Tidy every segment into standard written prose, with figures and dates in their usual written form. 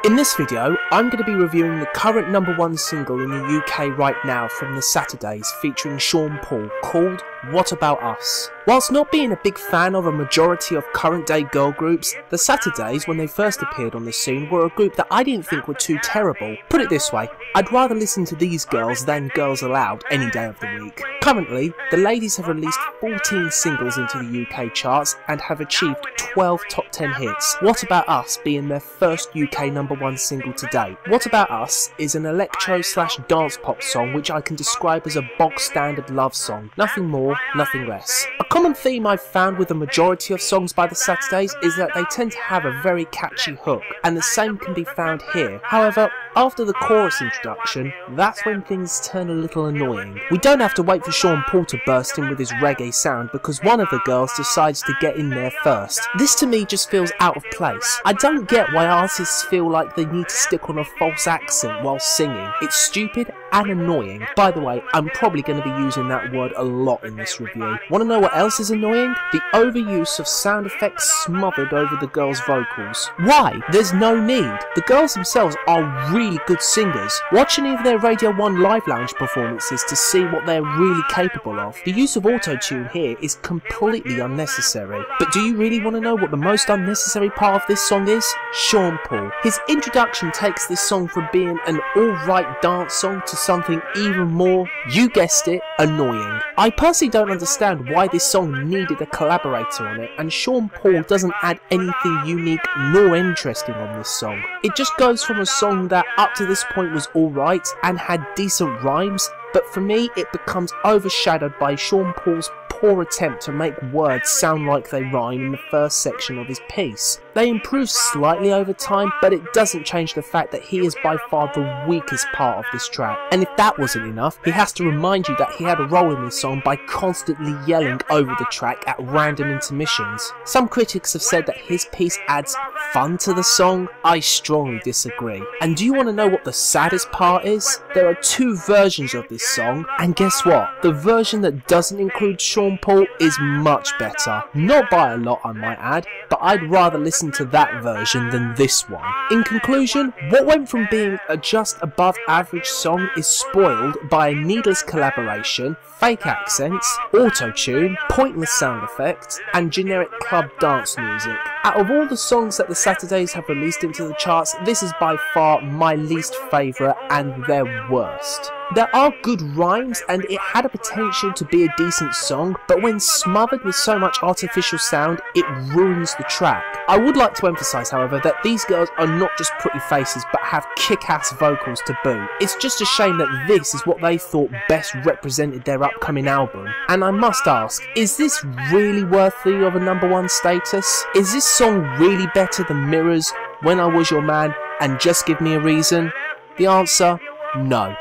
In this video, I'm going to be reviewing the current #1 single in the UK right now from the Saturdays featuring Sean Paul, called What About Us. Whilst not being a big fan of a majority of current day girl groups, the Saturdays, when they first appeared on the scene, were a group that I didn't think were too terrible. Put it this way, I'd rather listen to these girls than Girls Aloud any day of the week. Currently, the ladies have released 14 singles into the UK charts and have achieved 12 top 10 hits, What About Us being their first UK #1 single to date. What About Us is an electro/dance pop song which I can describe as a bog standard love song, nothing more, nothing less. A common theme I've found with the majority of songs by the Saturdays is that they tend to have a very catchy hook, and the same can be found here. However, after the chorus introduction, that's when things turn a little annoying. We don't have to wait for Sean Paul to burst in with his reggae sound because one of the girls decides to get in there first. This to me just feels out of place. I don't get why artists feel like they need to stick on a false accent while singing. It's stupid and annoying. By the way, I'm probably going to be using that word a lot in this review. Want to know what else is annoying? The overuse of sound effects smothered over the girls' vocals. Why? There's no need. The girls themselves are really good singers. Watch any of their Radio 1 Live Lounge performances to see what they're really capable of. The use of auto-tune here is completely unnecessary. But do you really want to know what the most unnecessary part of this song is? Sean Paul. His introduction takes this song from being an alright dance song to something even more, you guessed it, annoying. I personally don't understand why this song needed a collaborator on it, and Sean Paul doesn't add anything unique nor interesting on this song. It just goes from a song that up to this point was alright and had decent rhymes, but for me it becomes overshadowed by Sean Paul's poor attempt to make words sound like they rhyme in the first section of his piece. They improve slightly over time, but it doesn't change the fact that he is by far the weakest part of this track. And if that wasn't enough, he has to remind you that he had a role in this song by constantly yelling over the track at random intermissions. Some critics have said that his piece adds fun to the song. I strongly disagree. And do you want to know what the saddest part is? There are two versions of this song, and guess what? The version that doesn't include Sean Paul is much better. Not by a lot, I might add, but I'd rather listen to that version than this one. In conclusion, what went from being a just above average song is spoiled by a needless collaboration, fake accents, auto-tune, pointless sound effects, and generic club dance music. Out of all the songs that the Saturdays have released into the charts, this is by far my least favourite and their worst. There are good rhymes and it had a potential to be a decent song, but when smothered with so much artificial sound, it ruins the track. I would like to emphasise, however, that these girls are not just pretty faces but have kick-ass vocals to boot. It's just a shame that this is what they thought best represented their upcoming album. And I must ask, is this really worthy of a #1 status? Is this song really better than Mirrors, When I Was Your Man, and Just Give Me a Reason? The answer, no.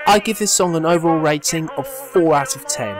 I give this song an overall rating of 4 out of 10.